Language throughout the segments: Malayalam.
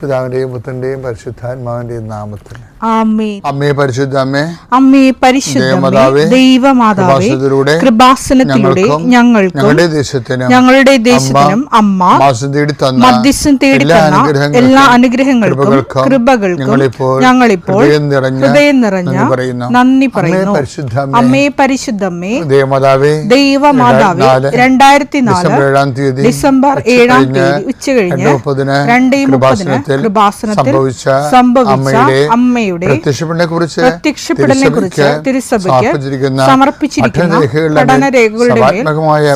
പിതാവിന്റെയും പുത്രന്റെയും പരിശുദ്ധാത്മാവിന്റെയും നാമത്തിൽ ആമേൻ. അമ്മേ പരിശുദ്ധ അമ്മേ, അമ്മേ പരിശുദ്ധമേ, ദൈവമാതാവേ, കൃപാസനത്തിലൂടെ ഞങ്ങൾക്കും ഞങ്ങളുടെ ദേശത്തിനും അമ്മ മധ്യസ്ഥം തേടി തന്ന എല്ലാ അനുഗ്രഹങ്ങൾക്കും കൃപകൾക്കും ഞങ്ങളിപ്പോൾ ഹൃദയം നിറഞ്ഞ നന്ദി പറയുന്നു. അമ്മേ പരിശുദ്ധമേ, ദൈവമാതാവേ, 2004 ഡിസംബർ 7 ഉച്ചകഴിഞ്ഞ് 2:30 കൃപാസനത്തിൽ സംഭവിച്ച അമ്മയുടെ പ്രത്യക്ഷപ്പെടലിനെക്കുറിച്ച് തിരുസഭയ്ക്ക് സമർപ്പിച്ചിരിക്കുന്ന പഠനരേഖകളുടെ മേൽ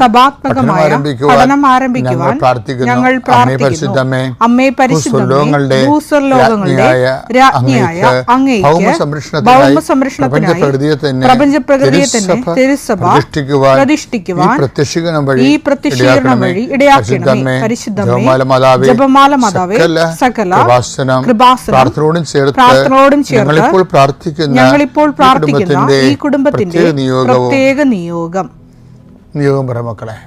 സഭാത്മകമായ പഠനം ആരംഭിക്കുവാൻ ഞങ്ങൾ പ്രാർത്ഥിക്കുന്നു. അമ്മേ പരിശുദ്ധമേ, ഭൂസ്വർലോകങ്ങളുടെ രാജ്ഞിയായ അങ്ങേയ്ക്ക് ഭൗമസംരക്ഷണത്തിനായി പ്രപഞ്ചപ്രകൃതിയെ തന്നെ തിരുസഭ പ്രതിഷ്ഠിക്കുവാൻ ഈ പ്രത്യക്ഷീകരണം വഴി ഇടയാക്കണമേ. പരിശുദ്ധമേ, ജപമാല മാതാവേ, സകല പ്രാർത്ഥനയോടും ചേർത്ത് ഞങ്ങളിപ്പോൾ പ്രാർത്ഥിക്കുന്ന ഈ കുടുംബത്തിന്റെ പ്രത്യേക നിയോഗം പറമക്കളെ.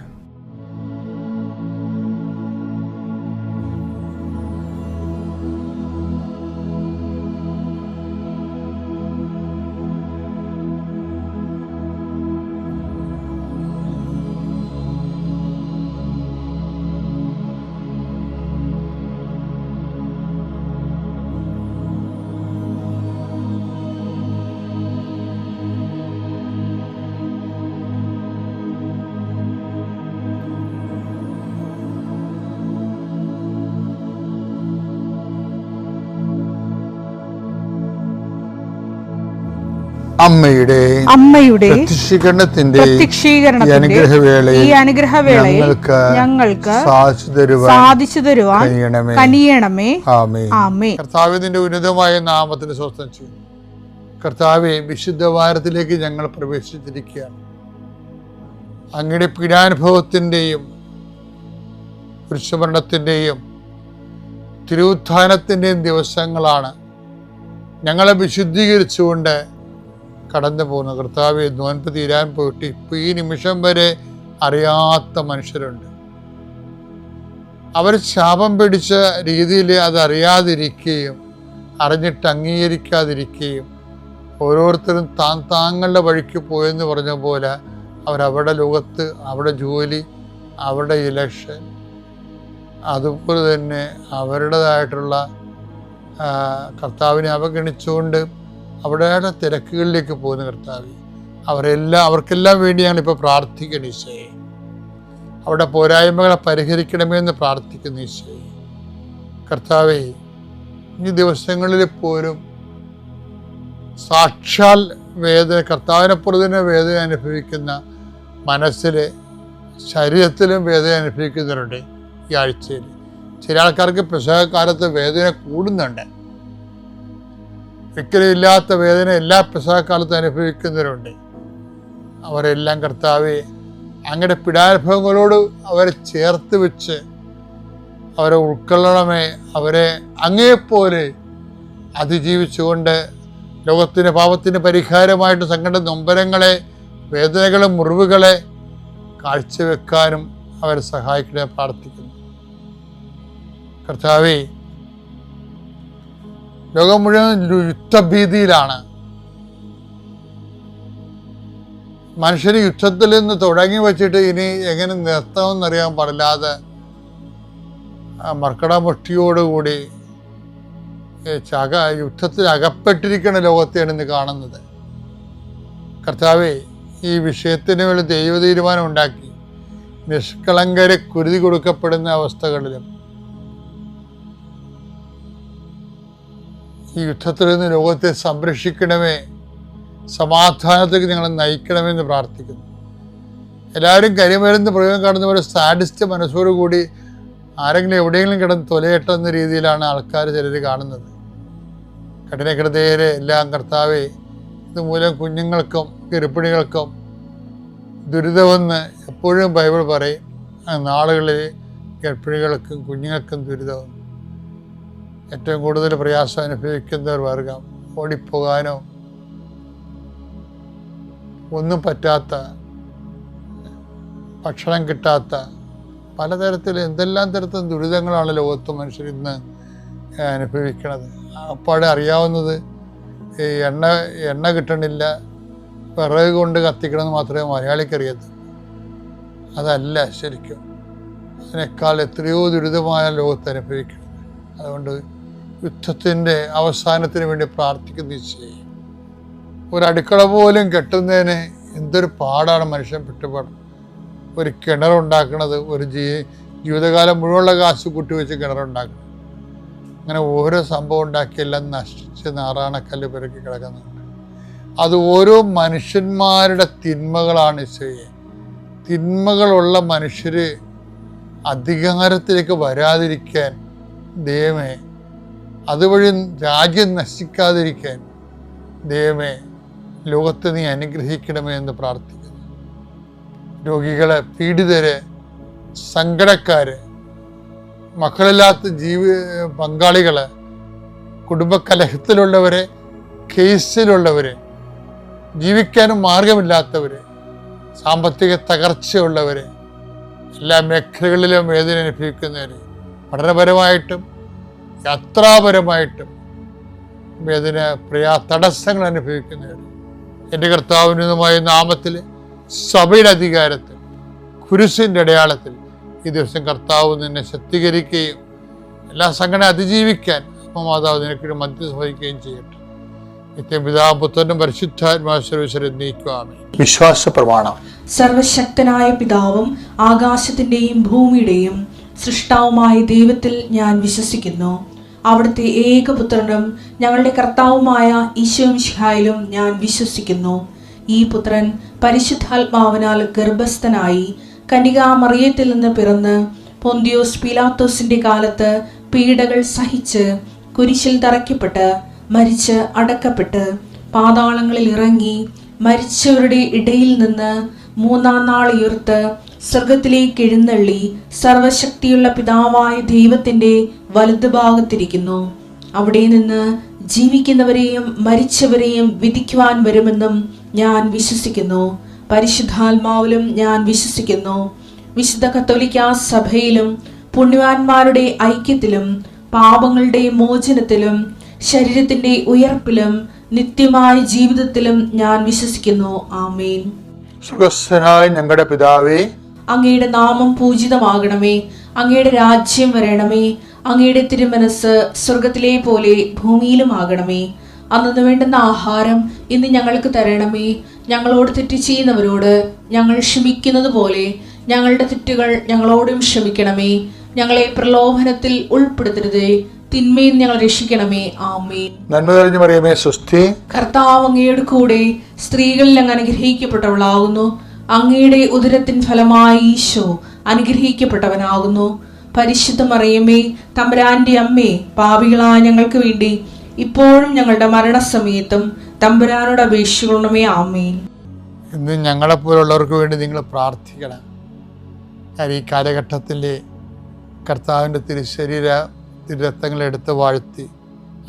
അമ്മയുടെ പ്രത്യക്ഷീകരണത്തിന്റെ ഈ അനുഗ്രഹവേളയിൽ ഞങ്ങൾക്ക് സാധിച്ചു തരുവാൻ കനിയണമേ. ആമേൻ. കർത്താവിന്റെ ഉന്നതമായ നാമത്തിന് സ്വസ്ഥം ചെയ്യും. കർത്താവെ, വിശുദ്ധ വാരത്തിലേക്ക് ഞങ്ങൾ പ്രവേശിച്ചിരിക്കുകയാണ്. അങ്ങയുടെ പീഡാനുഭവത്തിന്റെയും കുരിശുമരണത്തിന്റെയും തിരുവുത്ഥാനത്തിന്റെയും ദിവസങ്ങളാണ്. ഞങ്ങളെ വിശുദ്ധീകരിച്ചുകൊണ്ട് കടന്നു പോകുന്ന കർത്താവെ, നോൻപ് തീരാൻ പോയിട്ട് ഇപ്പോൾ ഈ നിമിഷം വരെ അറിയാത്ത മനുഷ്യരുണ്ട്. അവർ ശാപം പിടിച്ച രീതിയിൽ അത് അറിയാതിരിക്കുകയും അറിഞ്ഞിട്ട് അംഗീകരിക്കാതിരിക്കുകയും ഓരോരുത്തരും താങ്കളുടെ വഴിക്ക് പോയെന്ന് പറഞ്ഞ പോലെ അവരവരുടെ ലോകത്ത്, അവരുടെ ജോലി, അവരുടെ ഇലക്ഷൻ, അതുപോലെ തന്നെ അവരുടേതായിട്ടുള്ള കർത്താവിനെ അവഗണിച്ചുകൊണ്ട് അവരുടെ തിരക്കുകളിലേക്ക് പോകുന്ന കർത്താവ്, അവർക്കെല്ലാം വേണ്ടി ഞങ്ങളിപ്പോൾ പ്രാർത്ഥിക്കണം ഈശോയെ. അവരുടെ പോരായ്മകളെ പരിഹരിക്കണമെന്ന് പ്രാർത്ഥിക്കുന്നു ഈശോയെ. കർത്താവെ, ഈ ദിവസങ്ങളിൽ പോലും സാക്ഷാൽ വേദന, കർത്താവിനെപ്പോലെ തന്നെ വേദന അനുഭവിക്കുന്ന മനസ്സിലെ ശരീരത്തിലും വേദന അനുഭവിക്കുന്നവരുണ്ട് ഈ ആഴ്ചയിൽ. ചില ആൾക്കാർക്ക് പെസഹക്കാലത്ത് വേദന കൂടുന്നുണ്ട്. ഒരിക്കലും ഇല്ലാത്ത വേദന എല്ലാ പെസഹക്കാലത്തും അനുഭവിക്കുന്നവരുണ്ട്. അവരെല്ലാം കർത്താവെ, അങ്ങയുടെ പീഡാനുഭവങ്ങളോട് അവരെ ചേർത്ത് വെച്ച് അവരെ ഉൾക്കൊള്ളണമേ. അവരെ അങ്ങയെപ്പോലെ അതിജീവിച്ചുകൊണ്ട് ലോകത്തിൻ്റെ പാപത്തിന് പരിഹാരമായിട്ട് സങ്കട നൊമ്പരങ്ങളെ, വേദനകളെ, മുറിവുകളെ കാഴ്ചവെക്കാനും അവരെ സഹായിക്കണേ പ്രാർത്ഥിക്കുന്നു. കർത്താവേ, ലോകം മുഴുവൻ യുദ്ധഭീതിയിലാണ്. മനുഷ്യർ യുദ്ധത്തിൽ നിന്ന് തുടങ്ങി വച്ചിട്ട് ഇനി എങ്ങനെ നിർത്തണമെന്നറിയാൻ പാടില്ലാതെ മർക്കടമുഷ്ടിയോടുകൂടി യുദ്ധത്തിൽ അകപ്പെട്ടിരിക്കുന്ന ലോകത്തെയാണ് ഇന്ന് കാണുന്നത്. കർത്താവെ, ഈ വിഷയത്തിന് വേണ്ടി ദൈവ തീരുമാനം ഉണ്ടാക്കി നിഷ്കളങ്കരെ കുരുതി കൊടുക്കപ്പെടുന്ന അവസ്ഥകളിലും ഈ യുദ്ധത്തിൽ നിന്ന് ലോകത്തെ സംരക്ഷിക്കണമേ, സമാധാനത്തേക്ക് ഞങ്ങളെ നയിക്കണമെന്ന് പ്രാർത്ഥിക്കുന്നു. എല്ലാവരും കരിമരുന്ന് പ്രയോഗം കാണുന്ന പോലെ സാഡിസ്റ്റ് മനസ്സോടുകൂടി ആരെങ്കിലും എവിടെയെങ്കിലും കിടന്ന് തൊലയട്ടെന്ന രീതിയിലാണ് ആൾക്കാർ ചിലർ കാണുന്നത്. കഠിനഹൃദയരെ എല്ലാം കർത്താവെ, ഇതുമൂലം കുഞ്ഞുങ്ങൾക്കും ഗർഭിണികൾക്കും ദുരിതമെന്ന് എപ്പോഴും ബൈബിൾ പറയും. നാളുകളിൽ ഗർഭിണികൾക്കും കുഞ്ഞുങ്ങൾക്കും ദുരിതമെന്ന്. ഏറ്റവും കൂടുതൽ പ്രയാസം അനുഭവിക്കുന്നവർ വർഗം, ഓടിപ്പോകാനോ ഒന്നും പറ്റാത്ത, ഭക്ഷണം കിട്ടാത്ത, പലതരത്തിൽ എന്തെല്ലാം തരത്തിലും ദുരിതങ്ങളാണ് ലോകത്ത് മനുഷ്യർ ഇന്ന് അനുഭവിക്കണത്. അപ്പാടെ അറിയാവുന്നത് ഈ എണ്ണ കിട്ടണില്ല, വിറക് കൊണ്ട് കത്തിക്കണമെന്ന് മാത്രമേ മലയാളിക്ക് അറിയത്തുള്ളൂ. അതല്ല ശരിക്കും, അതിനേക്കാൾ എത്രയോ ദുരിതമായ ലോകത്ത് അനുഭവിക്കുന്നത്. അതുകൊണ്ട് യുദ്ധത്തിൻ്റെ അവസാനത്തിന് വേണ്ടി പ്രാർത്ഥിക്കുന്ന ചെയ്യും. ഒരടുക്കള പോലും കെട്ടുന്നതിന് എന്തൊരു പാടാണ് മനുഷ്യൻ പെട്ടുപാടും. ഒരു കിണറുണ്ടാക്കണത്, ഒരു ജീവിതകാലം മുഴുവനുള്ള കാശ് കൂട്ടിവെച്ച് കിണറുണ്ടാക്കണം. അങ്ങനെ ഓരോ സംഭവം ഉണ്ടാക്കിയെല്ലാം നശിച്ച് നാറാണക്കല്ല് പെരുക്കി കിടക്കുന്നുണ്ട്. അത് ഓരോ മനുഷ്യന്മാരുടെ തിന്മകളാണ് ഈശോയെ. തിന്മകളുള്ള മനുഷ്യർ അധികാരത്തിലേക്ക് വരാതിരിക്കാൻ ദൈവമേ, അതുവഴി രാജ്യം നശിക്കാതിരിക്കാൻ ദൈവമേ ലോകത്തെ നീ അനുഗ്രഹിക്കണമേ എന്ന് പ്രാർത്ഥിക്കുന്നു. രോഗികളെ, പീഡിതരെ, സങ്കടക്കാര്, മക്കളില്ലാത്ത പങ്കാളികളെ, കുടുംബകലഹത്തിലുള്ളവരെ, കേസിലുള്ളവരെ, ജീവിക്കാനും മാർഗമില്ലാത്തവരെ, സാമ്പത്തിക തകർച്ചയുള്ളവരെ, എല്ലാ മേഖലകളിലും വേദന അനുഭവിക്കുന്നവർ, പഠനപരമായിട്ടും യാത്രാപരമായിട്ടും വേദന തടസ്സങ്ങൾ അനുഭവിക്കുന്നവർ, എൻ്റെ കർത്താവിനുമായ നാമത്തിൽ സഭയുടെ അധികാരത്തിൽ കുരിശിൻ്റെ അടയാളത്തിൽ ഈ ദിവസം കർത്താവ് നിന്നെ ശക്തീകരിക്കുകയും എല്ലാ സംഘടന അതിജീവിക്കാൻ ആത്മമാതാവ് നിനക്കൊരു മധ്യസ്ഥ വഹിക്കുകയും ചെയ്യട്ടെ. നിത്യപിതാവും പുത്രനും പരിശുദ്ധാത്മാവിശ്വരം നീക്കുവാമേ. വിശ്വാസ പ്രമാണം. സർവശക്തനായ പിതാവും ആകാശത്തിന്റെയും ഭൂമിയുടെയും സൃഷ്ടാവുമായ ദൈവത്തിൽ ഞാൻ വിശ്വസിക്കുന്നു. അവിടുത്തെ ഏകപുത്രനും ഞങ്ങളുടെ കർത്താവുമായ ഈശോമിശിഹായിലും ഞാൻ വിശ്വസിക്കുന്നു. ഈ പുത്രൻ പരിശുദ്ധാത്മാവിനാൽ ഗർഭസ്ഥനായി കന്യകാമറിയത്തിൽ നിന്ന് പിറന്ന് പൊന്തിയോസ് പീലാത്തോസിന്റെ കാലത്ത് പീഡകൾ സഹിച്ച് കുരിശിൽ തറയ്ക്കപ്പെട്ട് മരിച്ച് അടക്കപ്പെട്ട് പാതാളങ്ങളിൽ ഇറങ്ങി മരിച്ചവരുടെ ഇടയിൽ നിന്ന് മൂന്നാം നാൾ ഉയർത്ത് സ്വർഗത്തിലേക്ക് എഴുന്നള്ളി സർവശക്തിയുള്ള പിതാവായ ദൈവത്തിന്റെ വലതുഭാഗത്തിരിക്കുന്നു. അവിടെ നിന്ന് ജീവിക്കുന്നവരെയും മരിച്ചവരെയും വിധിക്കുവാൻ വരുമെന്നും ഞാൻ വിശ്വസിക്കുന്നു. പരിശുദ്ധാത്മാവിലും ഞാൻ വിശ്വസിക്കുന്നു. വിശുദ്ധ കത്തോലിക്കാ സഭയിലും പുണ്യവാന്മാരുടെ ഐക്യത്തിലും പാപങ്ങളുടെ മോചനത്തിലും ശരീരത്തിന്റെ ഉയർപ്പിലും നിത്യമായ ജീവിതത്തിലും ഞാൻ വിശ്വസിക്കുന്നു. ആമേൻ. സുഖസ്ഥനായ ഞങ്ങളുടെ പിതാവേ, അങ്ങയുടെ നാമം പൂജിതമാകണമേ. അങ്ങയുടെ രാജ്യം വരണമേ. അങ്ങയുടെ തിരുമനസ് സ്വർഗത്തിലെ പോലെ ഭൂമിയിലും ആകണമേ. അന്നു വേണ്ടുന്ന ആഹാരം ഇന്ന് ഞങ്ങൾക്ക് തരണമേ. ഞങ്ങളോട് തെറ്റ് ചെയ്യുന്നവരോട് ഞങ്ങൾ ക്ഷമിക്കുന്നത് പോലെ ഞങ്ങളുടെ തെറ്റുകൾ ഞങ്ങളോടും ക്ഷമിക്കണമേ. ഞങ്ങളെ പ്രലോഭനത്തിൽ ഉൾപ്പെടുത്തരുതേ, തിന്മയിൽ ഞങ്ങൾ രക്ഷിക്കണമേ. ആമേൻ. നന്മ നിറഞ്ഞ മറിയമേ, സ്വസ്തി. കർത്താവ് അങ്ങയുടെ കൂടെ സ്ത്രീകളിൽ അങ്ങ് അനുഗ്രഹിക്കപ്പെട്ടവളാകുന്നു. അങ്ങയുടെ ഉദരത്തിൻ ഫലമായി ഈശോ അനുഗ്രഹിക്കപ്പെട്ടവനാകുന്നു. പരിശുദ്ധ മറിയമേ, തമ്പുരാന്റെ അമ്മേ, പാപികളായ ഞങ്ങൾക്ക് വേണ്ടി ഇപ്പോഴും ഞങ്ങളുടെ മരണസമയത്തും തമ്പുരാനോട് അപേക്ഷിക്കണമേ. ആമേൻ. ഇന്ന് ഞങ്ങളെപ്പോലുള്ളവർക്ക് വേണ്ടി നിങ്ങൾ പ്രാർത്ഥിക്കണം. ഈ കാലഘട്ടത്തിൽ കർത്താവിൻ്റെ തിരുരക്തങ്ങളെടുത്ത് വാഴ്ത്തി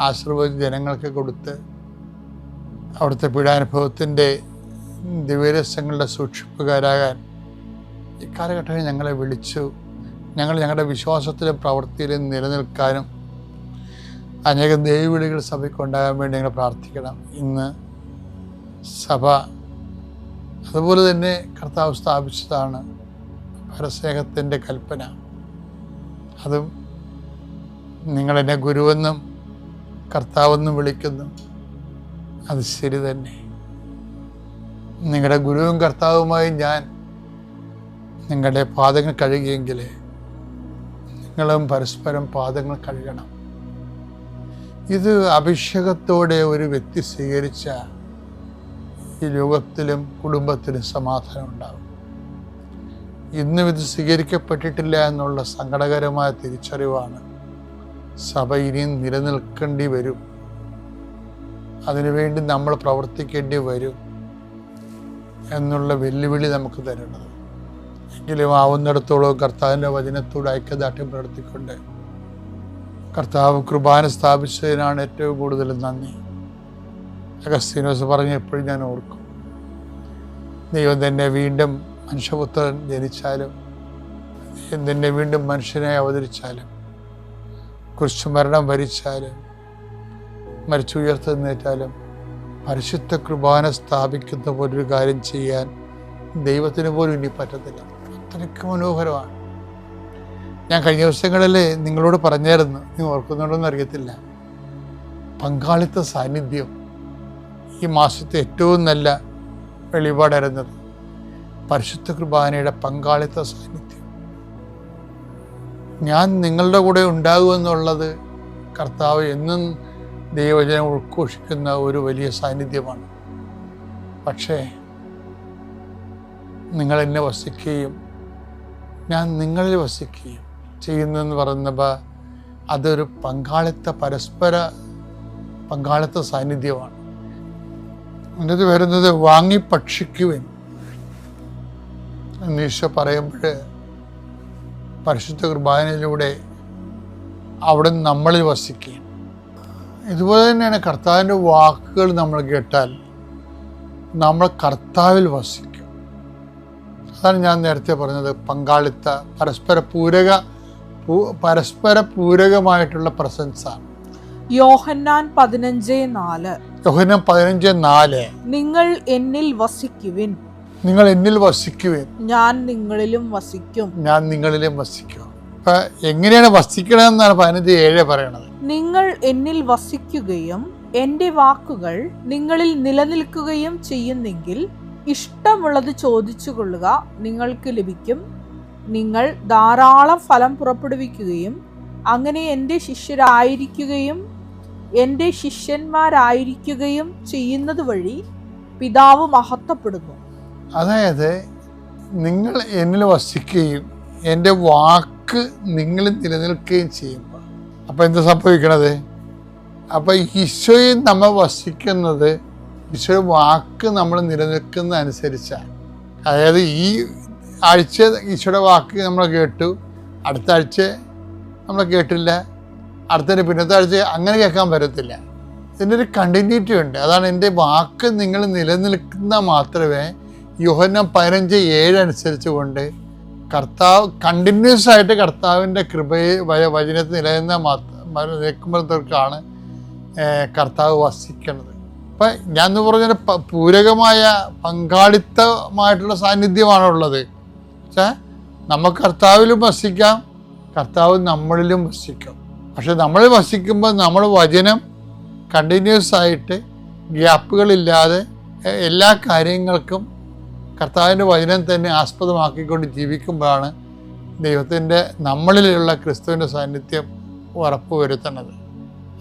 ആശീർവദിച്ച് ജനങ്ങൾക്ക് കൊടുത്ത് അവിടുത്തെ പീഡാനുഭവത്തിൻ്റെ ദിവ്യരഹസ്യങ്ങളുടെ സൂക്ഷിപ്പുകാരാകാൻ ഈ കാലഘട്ടത്തിൽ ഞങ്ങളെ വിളിച്ചു. ഞങ്ങളുടെ വിശ്വാസത്തിലും പ്രവൃത്തിയിലും നിലനിൽക്കാനും അനേകം ദൈവവിളികൾ സഭയ്ക്ക് ഉണ്ടാകാൻ വേണ്ടി ഞങ്ങൾ പ്രാർത്ഥിക്കണം. ഇന്ന് സഭ അതുപോലെ തന്നെ കർത്താവ് സ്ഥാപിച്ചതാണ് പരസ്നേഹത്തിൻ്റെ കൽപ്പന. അതും നിങ്ങളെന്നെ ഗുരുവെന്നും കർത്താവെന്നും വിളിക്കുന്നു. അത് ശരി തന്നെ. നിങ്ങളുടെ ഗുരുവും കർത്താവുമായി ഞാൻ നിങ്ങളുടെ പാദങ്ങൾ കഴുകിയെങ്കിൽ നിങ്ങളും പരസ്പരം പാദങ്ങൾ കഴുകണം. ഇത് അഭിഷേകത്തോടെ ഒരു വ്യക്തി സ്വീകരിച്ച ഈ ലോകത്തിലും കുടുംബത്തിലും സമാധാനം ഉണ്ടാകും. ഇന്നും ഇത് സ്വീകരിക്കപ്പെട്ടിട്ടില്ല എന്നുള്ള സങ്കടകരമായ തിരിച്ചറിവാണ്. സഭ ഇനിയും നിലനിൽക്കേണ്ടി വരും. അതിനുവേണ്ടി നമ്മൾ പ്രവർത്തിക്കേണ്ടി വരും എന്നുള്ള വെല്ലുവിളി നമുക്ക് തരുന്നത്. എങ്കിലും ആവുന്നിടത്തോളം കർത്താവിൻ്റെ വചനത്തോട് ഐക്യദാർഢ്യം പ്രവർത്തിക്കൊണ്ട് കർത്താവ് കുർബാന സ്ഥാപിച്ചതിനാണ് ഏറ്റവും കൂടുതൽ നന്ദി. അഗസ്തീനോസ് പറഞ്ഞ എപ്പോഴും ഞാൻ ഓർക്കും. ദൈവം തന്നെ വീണ്ടും മനുഷ്യപുത്രൻ ജനിച്ചാലും ദൈവം തന്നെ വീണ്ടും മനുഷ്യനായി അവതരിച്ചാലും കുരിശുമരണം ഭരിച്ചാലും മരിച്ചുയർത്തെഴുന്നേറ്റാലും പരിശുദ്ധ കുർബാന സ്ഥാപിക്കുന്ന പോലൊരു കാര്യം ചെയ്യാൻ ദൈവത്തിന് പോലും ഇനി പറ്റത്തില്ല. അത്രയ്ക്ക് മനോഹരമാണ്. ഞാൻ കഴിഞ്ഞ ദിവസങ്ങളിൽ നിങ്ങളോട് പറഞ്ഞായിരുന്നു, നീ ഓർക്കുന്നുണ്ടോയെന്ന് അറിയത്തില്ല. പങ്കാളിത്ത സാന്നിധ്യം ഈ മാസത്തെ ഏറ്റവും നല്ല വെളിപാടായിരുന്നത് പരിശുദ്ധ കുർബാനയുടെ പങ്കാളിത്ത സാന്നിധ്യം. ഞാൻ നിങ്ങളുടെ കൂടെ ഉണ്ടാകുമെന്നുള്ളത് കർത്താവ് എന്നും ദൈവവചനം ഉദ്ഘോഷിക്കുന്ന ഒരു വലിയ സാന്നിധ്യമാണ്. പക്ഷേ നിങ്ങൾ എന്നെ വസിക്കുകയും ഞാൻ നിങ്ങളിൽ വസിക്കുകയും ചെയ്യുന്നതെന്ന് പറയുമ്പോൾ അതൊരു പരസ്പര പങ്കാളിത്ത സാന്നിധ്യമാണ്. എന്നിട്ട് വരുന്നത് വാങ്ങി ഭക്ഷിക്കുവാൻ എന്ന് ഈശോ പറയുമ്പോൾ പരിശുദ്ധ കുർബാനയിലൂടെ അവിടെ നമ്മളിൽ വസിക്കുകയും. ഇതുപോലെ തന്നെയാണ് കർത്താവിൻ്റെ വാക്കുകൾ നമ്മൾ കേട്ടാൽ നമ്മൾ കർത്താവിൽ വസിക്കും. അതാണ് ഞാൻ നേരത്തെ പറഞ്ഞത്, പങ്കാളിത്ത പരസ്പര പൂരകമായിട്ടുള്ള പ്രസൻസാണ്. യോഹന്നാൻ 15:4. യോഹന്നാൻ 15:4. നിങ്ങൾ എന്നിൽ വസിക്കുവിൻ, നിങ്ങൾ എന്നിൽ വസിക്കുവിൻ, ഞാൻ നിങ്ങളിലും വസിക്കും. ഞാൻ നിങ്ങളിലും വസിക്കും. അപ്പൊ എങ്ങനെയാണ് വസിക്കണമെന്നാണ് 15:7 പറയണത്. നിങ്ങൾ എന്നിൽ വസിക്കുകയും എൻ്റെ വാക്കുകൾ നിങ്ങളിൽ നിലനിൽക്കുകയും ചെയ്യുന്നെങ്കിൽ ഇഷ്ടമുള്ളത് ചോദിച്ചു കൊള്ളുക, നിങ്ങൾക്ക് ലഭിക്കും. നിങ്ങൾ ധാരാളം ഫലം പുറപ്പെടുവിക്കുകയും അങ്ങനെ എൻ്റെ ശിഷ്യന്മാരായിരിക്കുകയും ചെയ്യുന്നത് വഴി പിതാവ് മഹത്വപ്പെടുന്നു. അതായത് നിങ്ങൾ എന്നിൽ വസിക്കുകയും എൻ്റെ വാക്ക് നിങ്ങളിൽ നിലനിൽക്കുകയും ചെയ്യുമ്പോൾ അപ്പം എന്താ സംഭവിക്കണത്? അപ്പം ഈശോയിൽ നമ്മൾ വസിക്കുന്നത് ഈശോ വാക്ക് നമ്മൾ നിലനിൽക്കുന്ന അനുസരിച്ചാണ്. അതായത് ഈ ആഴ്ച ഈശോയുടെ വാക്ക് നമ്മൾ കേട്ടു, അടുത്ത ആഴ്ച നമ്മൾ കേട്ടില്ല, അടുത്തതിൻ്റെ പിന്നത്തെ ആഴ്ച അങ്ങനെ കേൾക്കാൻ പറ്റത്തില്ല. ഇതിൻ്റെ ഒരു കണ്ടിന്യൂറ്റി ഉണ്ട്. അതാണ് എൻ്റെ വാക്ക് നിങ്ങൾ നിലനിൽക്കുന്ന മാത്രമേ യോഹന്നാൻ 15:7 അനുസരിച്ച് കൊണ്ട് കർത്താവ് കണ്ടിന്യൂസ് ആയിട്ട് കർത്താവിൻ്റെ കൃപയെ വചനത്തിൽ നിൽക്കുമ്പോഴത്തേക്കാണ് കർത്താവ് വസിക്കുന്നത്. അപ്പം ഞാൻ എന്ന് പറഞ്ഞാൽ പൂരകമായ പങ്കാളിത്തമായിട്ടുള്ള സാന്നിധ്യമാണുള്ളത്. പക്ഷേ നമുക്ക് കർത്താവിലും വസിക്കാം, കർത്താവ് നമ്മളിലും വസിക്കാം. പക്ഷെ നമ്മൾ വസിക്കുമ്പോൾ നമ്മൾ വചനം കണ്ടിന്യൂസ് ആയിട്ട് ഗ്യാപ്പുകളില്ലാതെ എല്ലാ കാര്യങ്ങൾക്കും കർത്താവിൻ്റെ വചനം തന്നെ ആസ്പദമാക്കിക്കൊണ്ട് ജീവിക്കുമ്പോഴാണ് ദൈവത്തിൻ്റെ നമ്മളിലുള്ള ക്രിസ്തുവിൻ്റെ സാന്നിധ്യം ഉറപ്പുവരുത്തുന്നത്.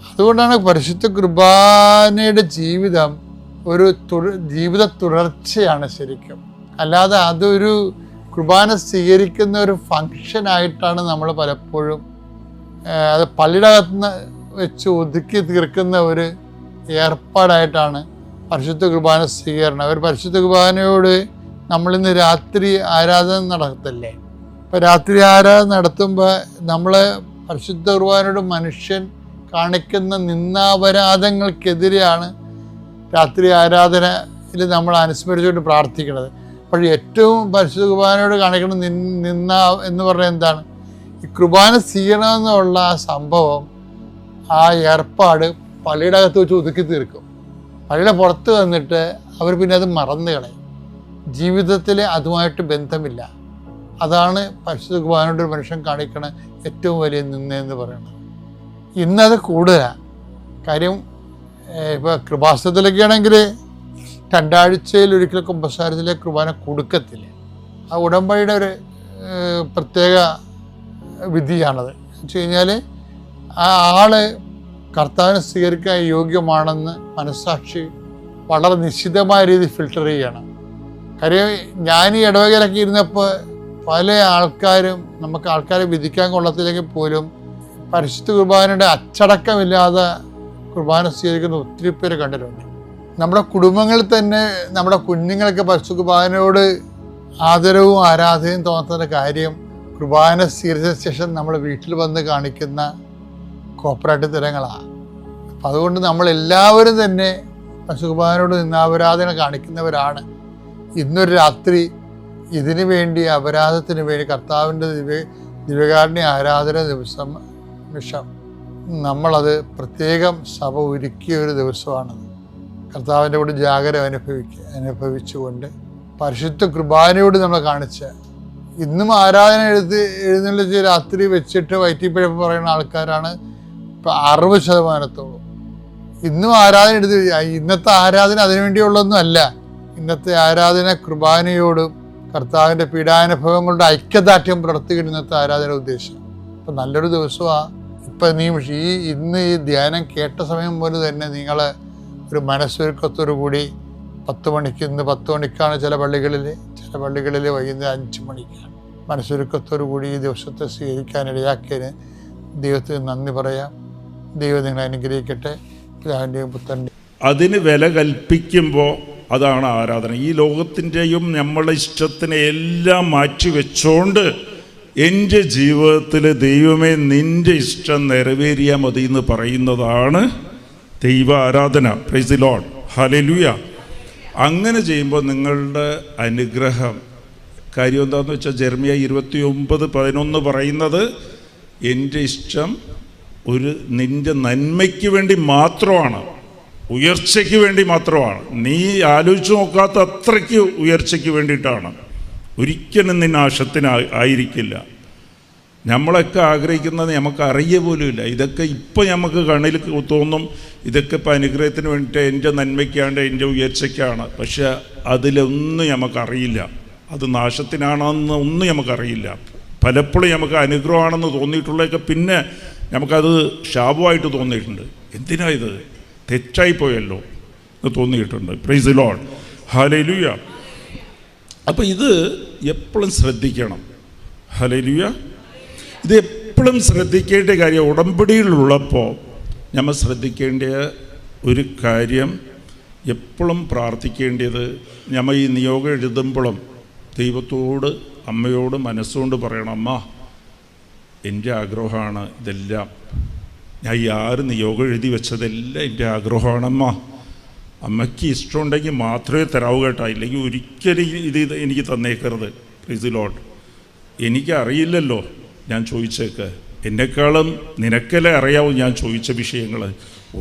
അതുകൊണ്ടാണ് പരിശുദ്ധ കുർബാനയുടെ ജീവിതം ഒരു ജീവിത തുടർച്ചയാണ് ശരിക്കും. അല്ലാതെ അതൊരു കുർബാന സ്വീകരിക്കുന്ന ഒരു ഫങ്ഷനായിട്ടാണ് നമ്മൾ പലപ്പോഴും അത് പള്ളിയുടെ വെച്ച് ഒതുക്കി തീർക്കുന്ന ഒരു ഏർപ്പാടായിട്ടാണ് പരിശുദ്ധ കുർബാന സ്വീകരണം. ഒരു പരിശുദ്ധ കുർബാനയോട് നമ്മളിന്ന് രാത്രി ആരാധന നടത്തല്ലേ? ഇപ്പോൾ രാത്രി ആരാധന നടത്തുമ്പോൾ നമ്മൾ പരിശുദ്ധ കുർബാനയോട് മനുഷ്യൻ കാണിക്കുന്ന നിന്ദാപരാധങ്ങൾക്കെതിരെയാണ് രാത്രി ആരാധനയിൽ നമ്മൾ അനുസ്മരിച്ചുകൊണ്ട് പ്രാർത്ഥിക്കുന്നത്. അപ്പോൾ ഏറ്റവും പരിശുദ്ധ കുർബാനയോട് കാണിക്കുന്ന നിന്ന എന്ന് പറഞ്ഞാൽ എന്താണ്? ഈ കുർബാന സ്വീകരണമെന്നുള്ള ആ സംഭവം, ആ ഏർപ്പാട് പള്ളിയുടെ അകത്ത് വെച്ച് ഒതുക്കി തീർക്കും. പള്ളിയുടെ പുറത്ത് വന്നിട്ട് അവർ പിന്നെ അത് മറന്നു കളയും. ജീവിതത്തിൽ അതുമായിട്ട് ബന്ധമില്ല. അതാണ് പരിശുദ്ധ കുർബാനയോട് ഒരു മനുഷ്യൻ കാണിക്കണ ഏറ്റവും വലിയ നിന്നയെന്ന് പറയുന്നത്. ഇന്നത് കൂടുതലാണ്. കാര്യം ഇപ്പോൾ കൃപാസനത്തിലൊക്കെ ആണെങ്കിൽ 2 ആഴ്ചയിൽ ഒരിക്കലും കുമ്പസാരത്തിലെ കുർബാന കൊടുക്കത്തില്ല. ആ ഉടമ്പടിയുടെ ഒരു പ്രത്യേക വിധിയാണത്. എന്ന് വെച്ച് കഴിഞ്ഞാൽ ആ ആള് കർത്താവിനെ സ്വീകരിക്കാൻ യോഗ്യമാണെന്ന് മനസ്സാക്ഷി വളരെ നിശ്ചിതമായ രീതിയിൽ ഫിൽട്ടർ ചെയ്യണം. കാര്യം ഞാൻ ഈ ഇടവകയിലൊക്കെ ഇരുന്നപ്പോൾ പല ആൾക്കാരും നമുക്ക് ആൾക്കാരെ വിധിക്കാൻ കൊള്ളത്തില്ലെങ്കിൽ പോലും പരിശുദ്ധ കുർബാനയുടെ അച്ചടക്കമില്ലാതെ കുർബാന സ്വീകരിക്കുന്ന ഒത്തിരി പേര് കണ്ടിട്ടുണ്ട്. നമ്മുടെ കുടുംബങ്ങളിൽ തന്നെ നമ്മുടെ കുഞ്ഞുങ്ങൾക്ക് പരിശുദ്ധ കുർബാനയോട് ആദരവും ആരാധനയും തോന്നുന്ന കാര്യം കുർബാന സ്വീകരിച്ച ശേഷം നമ്മൾ വീട്ടിൽ വന്ന് കാണിക്കുന്ന കോപ്പറേറ്റ് തരങ്ങളാണ്. അപ്പം അതുകൊണ്ട് നമ്മളെല്ലാവരും തന്നെ പരിശുദ്ധ കുർബാനയോട് നിന്നാപരാധന കാണിക്കുന്നവരാണ്. ഇന്നൊരു രാത്രി ഇതിനു വേണ്ടി അപരാധത്തിന് വേണ്ടി കർത്താവിൻ്റെ ദിവ്യകാരുണ്യ ആരാധന നിമിഷം നമ്മളത് പ്രത്യേകം സഭ ഒരുക്കിയ ഒരു ദിവസമാണത്. കർത്താവിൻ്റെ കൂടെ ജാഗരം അനുഭവിച്ചുകൊണ്ട് പരിശുദ്ധ കുർബാനയോട് നമ്മൾ കാണിച്ച, ഇന്നും ആരാധന എഴുന്നള്ളിച്ച് രാത്രി വെച്ചിട്ട് വയറ്റിപ്പിഴപ്പ് പറയുന്ന ആൾക്കാരാണ് ഇപ്പം 60%. ഇന്നും ആരാധന ഇന്നത്തെ ആരാധന അതിനുവേണ്ടിയുള്ളതൊന്നും അല്ല. ഇന്നത്തെ ആരാധന കുർബാനയോടും കർത്താവിൻ്റെ പീഡാനുഭവങ്ങളുടെ ഐക്യദാർഢ്യം പുലർത്തുകയാണ് ഇന്നത്തെ ആരാധന ഉദ്ദേശം. അപ്പം നല്ലൊരു ദിവസമാണ്. ഇപ്പം ഇന്ന് ഈ ധ്യാനം കേട്ട സമയം പോലെ തന്നെ നിങ്ങൾ ഒരു മനസ്സൊരുക്കത്തോടു കൂടി 10 മണിക്ക്, ഇന്ന് 10 മണിക്കാണ് ചില പള്ളികളിൽ വൈകുന്നേരം 5 മണിക്കാണ്. മനസ്സൊരുക്കത്തോടു കൂടി ഈ ദിവസത്തെ സ്വീകരിക്കാൻ ഇടയാക്കിയതിന് ദൈവത്തിന് നന്ദി പറയാം. ദൈവം നിങ്ങളെ അനുഗ്രഹിക്കട്ടെ. പിതാവിൻ്റെയും പുത്രൻ്റെയും. അതിന് വില കൽപ്പിക്കുമ്പോൾ അതാണ് ആരാധന. ഈ ലോകത്തിൻ്റെയും നമ്മളെ ഇഷ്ടത്തിനെ എല്ലാം മാറ്റിവെച്ചോണ്ട് എൻ്റെ ജീവിതത്തിൽ ദൈവമേ നിൻ്റെ ഇഷ്ടം നിറവേറിയാൽ മതി എന്ന് പറയുന്നതാണ് ദൈവ ആരാധന. Price the Lord, hallelujah. അങ്ങനെ ചെയ്യുമ്പോൾ നിങ്ങളുടെ അനുഗ്രഹം കാര്യം എന്താണെന്ന് വെച്ചാൽ ജെറമ്യാ 29:11 പറയുന്നത്, എൻ്റെ ഇഷ്ടം നിൻ്റെ നന്മയ്ക്ക് വേണ്ടി മാത്രമാണ്, ഉയർച്ചയ്ക്ക് വേണ്ടി മാത്രമാണ്. നീ ആലോചിച്ച് നോക്കാത്ത അത്രയ്ക്ക് ഉയർച്ചയ്ക്ക് വേണ്ടിയിട്ടാണ്. ഒരിക്കലും നിന്നെ ആയിരിക്കില്ല. നമ്മളൊക്കെ ആഗ്രഹിക്കുന്നത് നമുക്ക് അറിയ പോലുമില്ല. ഇതൊക്കെ ഇപ്പം നമുക്ക് കണ്ണിൽ തോന്നും, ഇതൊക്കെ ഇപ്പം അനുഗ്രഹത്തിന് വേണ്ടിയിട്ട് എൻ്റെ നന്മയ്ക്കാണ്ട് എൻ്റെ ഉയർച്ചയ്ക്കാണ്. പക്ഷെ അതിലൊന്നും നമുക്കറിയില്ല, അത് നാശത്തിനാണെന്ന് ഒന്നും നമുക്കറിയില്ല. പലപ്പോഴും നമുക്ക് അനുഗ്രഹമാണെന്ന് തോന്നിയിട്ടുള്ളതൊക്കെ പിന്നെ നമുക്കത് ശാപമായിട്ട് തോന്നിയിട്ടുണ്ട്. എന്തിനാ ഇത് തെറ്റായിപ്പോയല്ലോ എന്ന് തോന്നിയിട്ടുണ്ട്. Price the Lord, hallelujah. അപ്പോൾ ഇത് എപ്പോഴും ശ്രദ്ധിക്കണം. ഹല്ലേലൂയ. ഇത് എപ്പോഴും ശ്രദ്ധിക്കേണ്ട കാര്യം. ഉടമ്പടിയിലുള്ളപ്പോൾ നമ്മൾ ശ്രദ്ധിക്കേണ്ട ഒരു കാര്യം, എപ്പോഴും പ്രാർത്ഥിക്കേണ്ടത്, നമ്മൾ ഈ നിയോഗം എഴുതുമ്പോഴും ദൈവത്തോട് അമ്മയോട് മനസ്സുകൊണ്ട് പറയണം, അമ്മ എൻ്റെ ആഗ്രഹമാണ് ഇതെല്ലാം, ഞാൻ ഈ 6 നിയോഗം എഴുതി വെച്ചതെല്ലാം എൻ്റെ ആഗ്രഹമാണമ്മ. അമ്മയ്ക്ക് ഇഷ്ടമുണ്ടെങ്കിൽ മാത്രമേ തരാവൂ കേട്ടോ, ഇല്ലെങ്കിൽ ഒരിക്കലും ഇത് എനിക്ക് തന്നേക്കരുത്. Praise the lord. എനിക്കറിയില്ലല്ലോ ഞാൻ ചോദിച്ചേക്ക്, എന്നെക്കാളും നിനക്കല്ലേ അറിയാവൂ ഞാൻ ചോദിച്ച വിഷയങ്ങൾ.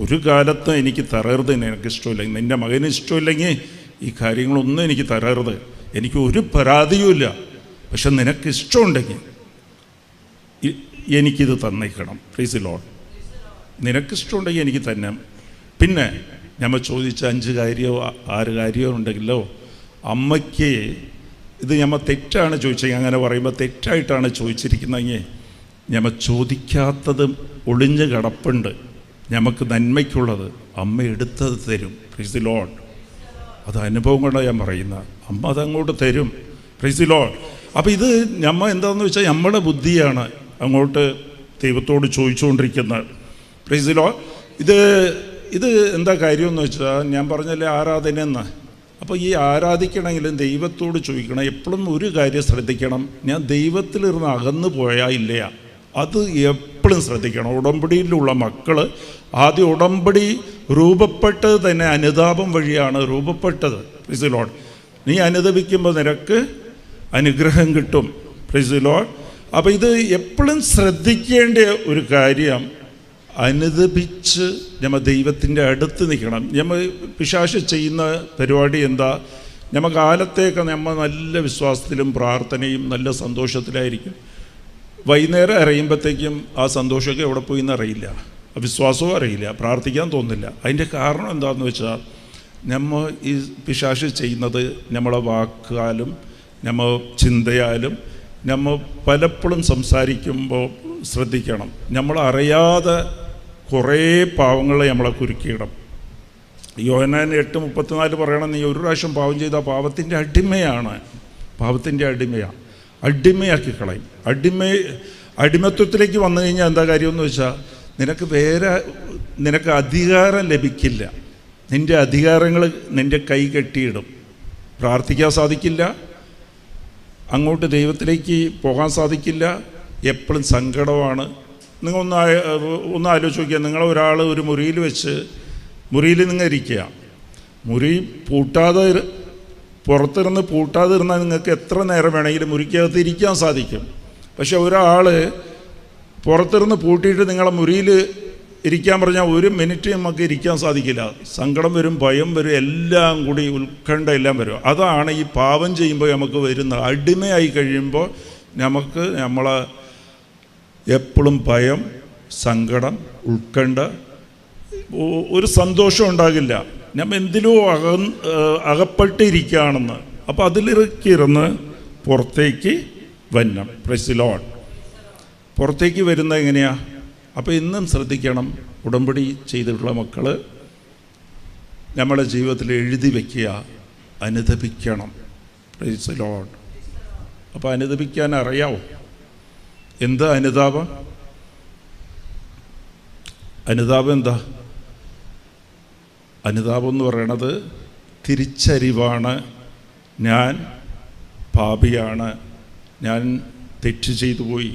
ഒരു കാലത്ത് എനിക്ക് തരരുത്, നിനക്കിഷ്ടമില്ലെങ്കിൽ, നിൻ്റെ മകന് ഇഷ്ടമില്ലെങ്കിൽ ഈ കാര്യങ്ങളൊന്നും എനിക്ക് തരരുത്. എനിക്ക് ഒരു പരാതിയുമില്ല. പക്ഷെ നിനക്കിഷ്ടമുണ്ടെങ്കിൽ എനിക്കിത് തന്നേക്കണം. Praise the lord. നിനക്കിഷ്ടമുണ്ടെങ്കിൽ എനിക്ക് തന്നെ. പിന്നെ നമ്മൾ ചോദിച്ച 5 കാര്യമോ 6 കാര്യമോ ഉണ്ടെങ്കിലോ, അമ്മയ്ക്ക് ഇത് നമ്മൾ തെറ്റാണ് ചോദിച്ചെങ്കിൽ, അങ്ങനെ പറയുമ്പോൾ തെറ്റായിട്ടാണ് ചോദിച്ചിരിക്കുന്നതെങ്കിൽ, നമ്മൾ ചോദിക്കാത്തത് ഒളിഞ്ഞ് കിടപ്പുണ്ട്. നമുക്ക് നന്മയ്ക്കുള്ളത് അമ്മ എടുത്തത് തരും. Price the Lord. അത് അനുഭവം കൊണ്ടാണ് ഞാൻ പറയുന്നത്. അമ്മ അതങ്ങോട്ട് തരും. Price the Lord. അപ്പോൾ ഇത് നമ്മൾ എന്താണെന്ന് വെച്ചാൽ നമ്മുടെ ബുദ്ധിയാണ് അങ്ങോട്ട് ദൈവത്തോട് ചോദിച്ചുകൊണ്ടിരിക്കുന്നത്. Price the Lord. ഇത് എന്താ കാര്യമെന്ന് വെച്ചാൽ, ഞാൻ പറഞ്ഞല്ലേ ആരാധനയെന്ന്. അപ്പോൾ ഈ ആരാധിക്കണമെങ്കിലും ദൈവത്തോട് ചോദിക്കണം. എപ്പോഴും ഒരു കാര്യം ശ്രദ്ധിക്കണം, ഞാൻ ദൈവത്തിലിരുന്ന് അകന്നു പോയാൽ ഇല്ല, അത് എപ്പോഴും ശ്രദ്ധിക്കണം. ഉടമ്പടിയിലുള്ള മക്കൾ ആദ്യം ഉടമ്പടി രൂപപ്പെട്ടത് തന്നെ അനുതാപം വഴിയാണ് രൂപപ്പെട്ടത്. Price the Lord. നീ അനുദപിക്കുമ്പോൾ നിനക്ക് അനുഗ്രഹം കിട്ടും. Price the Lord. അപ്പോൾ ഇത് എപ്പോഴും ശ്രദ്ധിക്കേണ്ട ഒരു കാര്യം, അനുദപിച്ച് നമ്മൾ ദൈവത്തിൻ്റെ അടുത്ത് നിൽക്കണം. നമ്മൾ പിശാച് ചെയ്യുന്ന പരിപാടി എന്താ, നമ്മൾ കാലത്തേക്ക് നമ്മൾ നല്ല വിശ്വാസത്തിലും പ്രാർത്ഥനയും നല്ല സന്തോഷത്തിലായിരിക്കും. വൈകുന്നേരം അറിയുമ്പോഴത്തേക്കും ആ സന്തോഷമൊക്കെ എവിടെ പോയി എന്നറിയില്ല, വിശ്വാസവും അറിയില്ല, പ്രാർത്ഥിക്കാൻ തോന്നില്ല. അതിൻ്റെ കാരണം എന്താണെന്ന് വെച്ചാൽ, നമ്മൾ ഈ പിശാച് ചെയ്യുന്നത് നമ്മളെ വാക്കാലും നമ്മൾ ചിന്തയാലും നമ്മൾ പലപ്പോഴും സംസാരിക്കുമ്പോൾ ശ്രദ്ധിക്കണം. നമ്മളറിയാതെ കുറേ പാവങ്ങളെ നമ്മളെ കുരുക്കിയിടും. യോഹന്നാൻ 8:34 പറയണം, നീ ഒരു പ്രാവശ്യം പാവം ചെയ്താൽ പാവത്തിൻ്റെ അടിമയാണ്. പാവത്തിൻ്റെ അടിമയാണ്, അടിമയാക്കി കളയും. അടിമത്വത്തിലേക്ക് വന്നു കഴിഞ്ഞാൽ എന്താ കാര്യമെന്ന് വെച്ചാൽ, നിനക്ക് അധികാരം ലഭിക്കില്ല. നിൻ്റെ അധികാരങ്ങൾ നിൻ്റെ കൈ കെട്ടിയിടും. പ്രാർത്ഥിക്കാൻ സാധിക്കില്ല, അങ്ങോട്ട് ദൈവത്തിലേക്ക് പോകാൻ സാധിക്കില്ല. എപ്പോഴും സങ്കടമാണ്. നിങ്ങൾ ഒന്ന് ആലോചിച്ച് നോക്കിയാൽ, നിങ്ങളൊരാൾ ഒരു മുറിയിൽ നിങ്ങൾ ഇരിക്കുക, മുറി പൂട്ടാതെ പുറത്തിരുന്ന് പൂട്ടാതിരുന്നാൽ നിങ്ങൾക്ക് എത്ര നേരം വേണമെങ്കിലും മുറിക്കകത്ത് ഇരിക്കാൻ സാധിക്കും. പക്ഷെ ഒരാൾ പുറത്തിരുന്ന് പൂട്ടിയിട്ട് നിങ്ങളെ മുറിയിൽ ഇരിക്കാൻ പറഞ്ഞാൽ 1 മിനിറ്റ് നമുക്ക് ഇരിക്കാൻ സാധിക്കില്ല. സങ്കടം വരും, ഭയം വരും, എല്ലാം കൂടി ഉത്കണ്ഠ എല്ലാം വരും. അതാണ് ഈ പാപം ചെയ്യുമ്പോൾ നമുക്ക് വരുന്നത്. അടിമയായി കഴിയുമ്പോൾ നമ്മളെ എപ്പോഴും ഭയം, സങ്കടം, ഉത്കണ്ഠ, ഒരു സന്തോഷം ഉണ്ടാകില്ല. നമ്മൾ എന്തിലോ അകപ്പെട്ടിരിക്കുകയാണെന്ന്. അപ്പോൾ അതിലിറക്കിയിരുന്ന് പുറത്തേക്ക് വരണം. Price the Lord. പുറത്തേക്ക് വരുന്നത് എങ്ങനെയാണ്? അപ്പോൾ ഇന്നും ശ്രദ്ധിക്കണം, ഉടമ്പടി ചെയ്തിട്ടുള്ള മക്കൾ നമ്മുടെ ജീവിതത്തിൽ എഴുതി വയ്ക്കുക, അനുദപിക്കണം. Price the Lord. അപ്പോൾ അനുദപിക്കാൻ അറിയാവോ? എന്താ അനുതാപം? അനുതാപം എന്താ? അനുതാപം എന്ന് പറയണത് തിരിച്ചറിവാണ്. ഞാൻ പാപിയാണ്, ഞാൻ തെറ്റ് ചെയ്തു പോയി,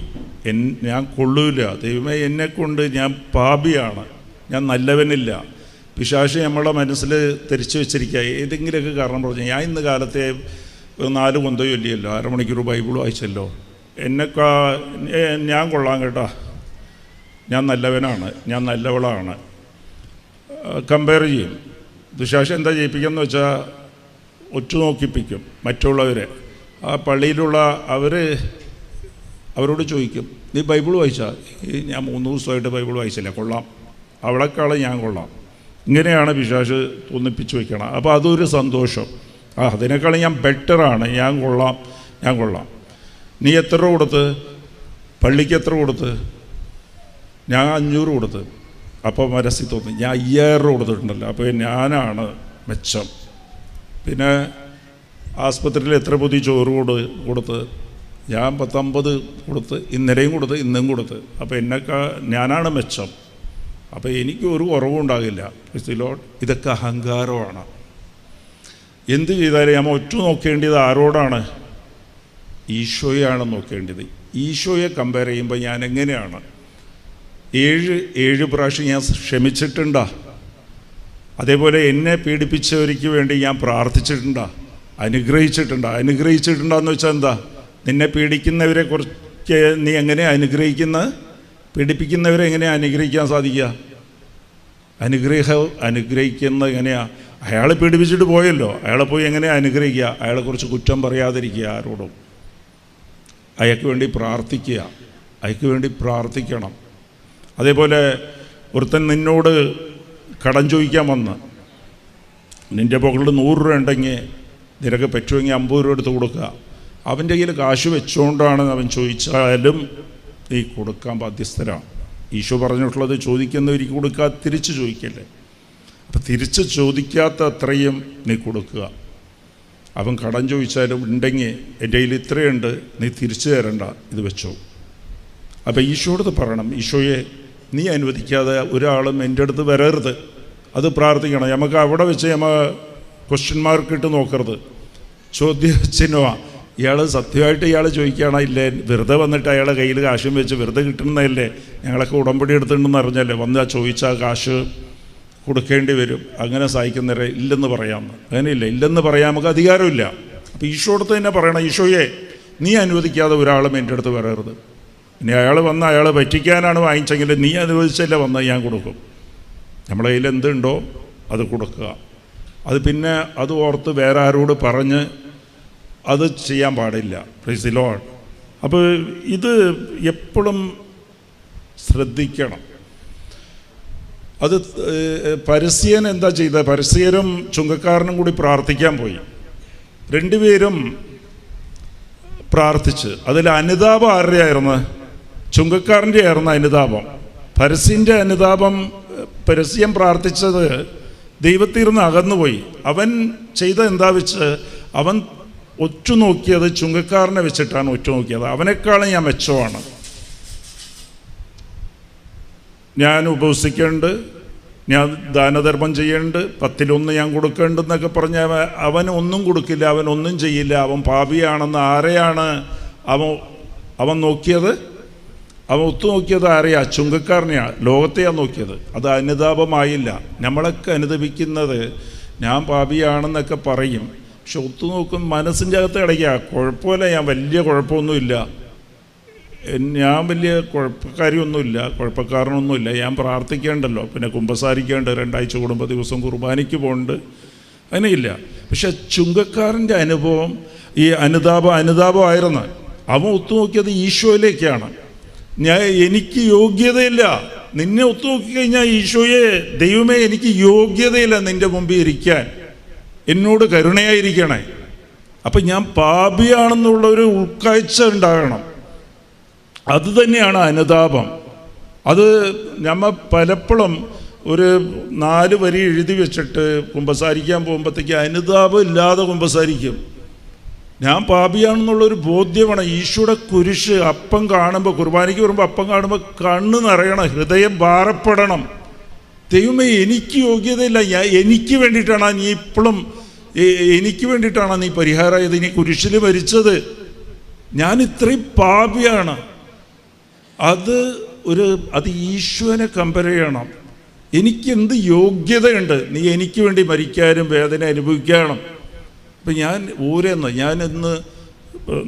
ഞാൻ കൊള്ളൂല, ദൈവമേ എന്നെക്കൊണ്ട് ഞാൻ പാപിയാണ്, ഞാൻ നല്ലവനില്ല. പിശാച് നമ്മളെ മനസ്സിൽ തിരിച്ചു വെച്ചിരിക്കുക. ഏതെങ്കിലുമൊക്കെ കാരണം പറഞ്ഞു, ഞാൻ ഇന്ന് കാലത്തെ 4 കൊന്തോ ചൊല്ലിയല്ലോ, 1/2 മണിക്കൂർ ബൈബിൾ വായിച്ചല്ലോ, ഞാൻ കൊള്ളാം കേട്ടോ, ഞാൻ നല്ലവനാണ്, ഞാൻ നല്ലവളാണ്, കമ്പയർ ചെയ്യും. പിശാച് എന്താ ചെയ്യിപ്പിക്കുകയെന്ന് വെച്ചാൽ ഒറ്റുനോക്കിപ്പിക്കും മറ്റുള്ളവരെ. ആ പള്ളിയിലുള്ള അവരോട് ചോദിക്കും, നീ ബൈബിൾ വായിച്ചാൽ? ഞാൻ 3 ദിവസമായിട്ട് ബൈബിൾ വായിച്ചില്ല, കൊള്ളാം, അവളെക്കാളും ഞാൻ കൊള്ളാം. ഇങ്ങനെയാണ് പിശാച് തോന്നിപ്പിച്ച് വയ്ക്കണം. അപ്പോൾ അതൊരു സന്തോഷം. അതിനേക്കാളും ഞാൻ ബെറ്ററാണ്, ഞാൻ കൊള്ളാം. നീ എത്ര രൂപ കൊടുത്ത്? പള്ളിക്ക് എത്ര കൊടുത്ത്? ഞാൻ 500 കൊടുത്ത്. അപ്പോൾ മനസ്സിൽ തോന്നി ഞാൻ 5000 രൂപ കൊടുത്തിട്ടുണ്ടല്ലോ, അപ്പോൾ ഞാനാണ് മെച്ചം. പിന്നെ ആസ്പത്രിയിൽ എത്ര പൊതി ചോറ് കൊടുത്ത്? ഞാൻ 10-50 കൊടുത്ത്, ഇന്നലെയും കൊടുത്ത്, ഇന്നും കൊടുത്ത്. അപ്പോൾ ഞാനാണ് മെച്ചം, അപ്പോൾ എനിക്ക് ഒരു കുറവും ഉണ്ടാകില്ല. Price the Lord. ഇതൊക്കെ അഹങ്കാരമാണ്. എന്ത് ചെയ്താലും നമ്മൾ നോക്കേണ്ടത് ആരോടാണ്? ഈശോയാണ് നോക്കേണ്ടത്. ഈശോയെ കമ്പയർ ചെയ്യുമ്പോൾ ഞാൻ എങ്ങനെയാണ്? 7 പ്രാവശ്യം ഞാൻ ക്ഷമിച്ചിട്ടുണ്ടോ? അതേപോലെ എന്നെ പീഡിപ്പിച്ചവർക്ക് വേണ്ടി ഞാൻ പ്രാർത്ഥിച്ചിട്ടുണ്ടോ? അനുഗ്രഹിച്ചിട്ടുണ്ടോയെന്ന് വെച്ചാൽ എന്താ? നിന്നെ പീഡിക്കുന്നവരെ കുറിച്ച് നീ എങ്ങനെയാണ് അനുഗ്രഹിക്കുന്നത്? പീഡിപ്പിക്കുന്നവരെ എങ്ങനെയാണ് അനുഗ്രഹിക്കാൻ സാധിക്കുക? അനുഗ്രഹിക്കുന്നത് എങ്ങനെയാണ്? അയാൾ പീഡിപ്പിച്ചിട്ട് പോയല്ലോ, അയാളെ പോയി എങ്ങനെയാണ് അനുഗ്രഹിക്കുക? അയാളെക്കുറിച്ച് കുറ്റം പറയാതിരിക്കുക ആരോടും. അയാൾക്ക് വേണ്ടി പ്രാർത്ഥിക്കണം. അതേപോലെ ഒരുത്തൻ നിന്നോട് കടം ചോദിക്കാൻ വന്ന്, നിൻ്റെ പോക്കറ്റിൽ 100 രൂപ ഉണ്ടെങ്കിൽ നിനക്ക് പറ്റുമെങ്കിൽ 50 രൂപ എടുത്ത് കൊടുക്കുക. അവൻ്റെ കയ്യിൽ കാശ് വെച്ചുകൊണ്ടാണ് അവൻ ചോദിച്ചാലും നീ കൊടുക്കാൻ ബാധ്യസ്ഥരാണ്. ഈശോ പറഞ്ഞിട്ടുള്ളത് ചോദിക്കുന്നവർക്ക് കൊടുക്കുക, തിരിച്ച് ചോദിക്കല്ലേ. അപ്പം തിരിച്ച് ചോദിക്കാത്ത അത്രയും നീ കൊടുക്കുക. അവൻ കടം ചോദിച്ചാലും ഉണ്ടെങ്കിൽ എൻ്റെ കയ്യിൽ ഇത്രയുണ്ട്, നീ തിരിച്ചു തരണ്ട, ഇത് വെച്ചോ. അപ്പം ഈശോയോട് പറയണം, ഈശോയെ നീ അനുവദിക്കാതെ ഒരാളും എൻ്റെ അടുത്ത് വരരുത്. അത് പ്രാർത്ഥിക്കണം. നമുക്ക് അവിടെ വെച്ച് ക്വസ്റ്റ്യൻ മാർക്ക് ഇട്ട് നോക്കരുത്, ചോദ്യചിഹ്നമാണ്. ഇയാൾ സത്യമായിട്ട് ചോദിക്കുകയാണോ ഇല്ലേ? വെറുതെ വന്നിട്ട് അയാളെ കയ്യിൽ കാശും വെച്ച് വെറുതെ കിട്ടുന്നതല്ലേ? ഞങ്ങളൊക്കെ ഉടമ്പടി എടുത്തിട്ടുണ്ടെന്ന് അറിഞ്ഞല്ലേ വന്ന് ചോദിച്ചാൽ കാശ് കൊടുക്കേണ്ടി വരും. അങ്ങനെ സഹായിക്കുന്നവരെ ഇല്ലെന്ന് പറയാമെന്ന്. അങ്ങനെയില്ല, ഇല്ലെന്ന് പറയാൻ നമുക്ക് അധികാരമില്ല. അപ്പോൾ ഈശോടുത്ത് തന്നെ പറയണം, ഈശോയെ നീ അനുവദിക്കാതെ ഒരാളും എൻ്റെ അടുത്ത് വരരുത്. ഇനി അയാൾ വന്ന് അയാളെ പറ്റിക്കാനാണ് വാങ്ങിച്ചെങ്കിൽ നീ അനുവദിച്ചല്ലേ വന്ന് ഞാൻ കൊടുക്കും. നമ്മുടെ കയ്യിൽ എന്തുണ്ടോ അത് കൊടുക്കുക. അത് പിന്നെ അത് ഓർത്ത് വേറെ ആരോട് പറഞ്ഞ് അത് ചെയ്യാൻ പാടില്ല. Price the Lord. അപ്പോൾ ഇത് എപ്പോഴും ശ്രദ്ധിക്കണം. അത് പരസ്യൻ എന്താ ചെയ്തത്? പരസ്യരും ചുങ്കക്കാരനും കൂടി പ്രാർത്ഥിക്കാൻ പോയി. 2 പേരും പ്രാർത്ഥിച്ച്. അതിൽ അനുതാപം ആരുടെ ആയിരുന്നു? ചുങ്കക്കാരൻ്റെ ആയിരുന്നു അനുതാപം. പരസ്യൻ്റെ അനുതാപം, പരസ്യം പ്രാർത്ഥിച്ചത് ദൈവത്തിൽ നിന്ന് അകന്നുപോയി. അവൻ ചെയ്ത എന്താ വെച്ച് അവൻ ഒറ്റുനോക്കിയത് ചുങ്കക്കാരനെ വെച്ചിട്ടാണ് ഒറ്റുനോക്കിയത്. അവനേക്കാളും ഞാൻ മെച്ചമാണ്, ഞാൻ ഉപവസിക്കേണ്ട, ഞാൻ ദാനധർമ്മം ചെയ്യേണ്ട, 10-1 ഞാൻ കൊടുക്കേണ്ടെന്നൊക്കെ പറഞ്ഞ അവൻ ഒന്നും കൊടുക്കില്ല, അവൻ ഒന്നും ചെയ്യില്ല, അവൻ പാപിയാണെന്ന് ആരെയാണ് അവൻ നോക്കിയത്? അവൻ ഒത്തുനോക്കിയത് ആരെയാ? ചുങ്കക്കാരനെയാണ്, ലോകത്തെയാണ് നോക്കിയത്. അത് അനുതാപമായില്ല. നമ്മളൊക്കെ അനുദപിക്കുന്നത് ഞാൻ പാപിയാണെന്നൊക്കെ പറയും, പക്ഷെ ഒത്തുനോക്കും മനസ്സിൻ്റെ അകത്ത് കിടക്കുക, കുഴപ്പമില്ല, ഞാൻ വലിയ കുഴപ്പമൊന്നുമില്ല ഞാൻ വലിയ കുഴപ്പക്കാരനൊന്നുമില്ല. ഞാൻ പ്രാർത്ഥിക്കേണ്ടല്ലോ, പിന്നെ കുമ്പസാരിക്കേണ്ട 2 ആഴ്ച കൂടുമ്പോൾ ദിവസം കുർബാനയ്ക്ക് പോകുന്നുണ്ട്, അങ്ങനെയില്ല. പക്ഷെ ചുങ്കക്കാരൻ്റെ അനുഭവം ഈ അനുതാപമായിരുന്നു. അവൻ ഒത്തുനോക്കിയത് ഈശോയിലേക്കാണ്. എനിക്ക് യോഗ്യതയില്ല, നിന്നെ ഒത്തുനോക്കിക്കഴിഞ്ഞാൽ ഈശോയെ, ദൈവമേ എനിക്ക് യോഗ്യതയില്ല നിൻ്റെ മുമ്പിൽ ഇരിക്കാൻ, എന്നോട് കരുണയായിരിക്കണേ. അപ്പം ഞാൻ പാപിയാണെന്നുള്ളൊരു ഉൾക്കാഴ്ച ഉണ്ടാകണം. അത് തന്നെയാണ് അനുതാപം. അത് നമ്മൾ പലപ്പോഴും ഒരു 4 വരി എഴുതി വെച്ചിട്ട് കുമ്പസാരിക്കാൻ പോകുമ്പോഴത്തേക്ക് അനുതാപം ഇല്ലാതെ കുമ്പസാരിക്കും. ഞാൻ പാപിയാണെന്നുള്ളൊരു ബോധ്യമാണ്. ഈശോയുടെ കുരിശ് അപ്പം കാണുമ്പോൾ, കുർബാനയ്ക്ക് വരുമ്പോൾ അപ്പം കാണുമ്പോൾ കണ്ണ് നിറയണം, ഹൃദയം ഭാരപ്പെടണം. ദൈവമേ എനിക്ക് യോഗ്യതയില്ല, എനിക്ക് വേണ്ടിയിട്ടാണ് നീ ഇപ്പോഴും, എനിക്ക് വേണ്ടിയിട്ടാണ് നീ പരിഹാരമായത്, നീ കുരിശിൽ മരിച്ചത്, ഞാൻ ഇത്രയും പാപിയാണ്. അത് ഈശോനെ കമ്പയർ ചെയ്യണം. എനിക്കെന്ത് യോഗ്യതയുണ്ട് നീ എനിക്ക് വേണ്ടി മരിക്കാനും വേദന അനുഭവിക്കാനും. അപ്പം ഞാനിന്ന്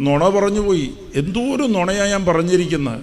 നുണ പറഞ്ഞു പോയി. എന്തോരം നുണയാണ് ഞാൻ പറഞ്ഞിരിക്കുന്നത്.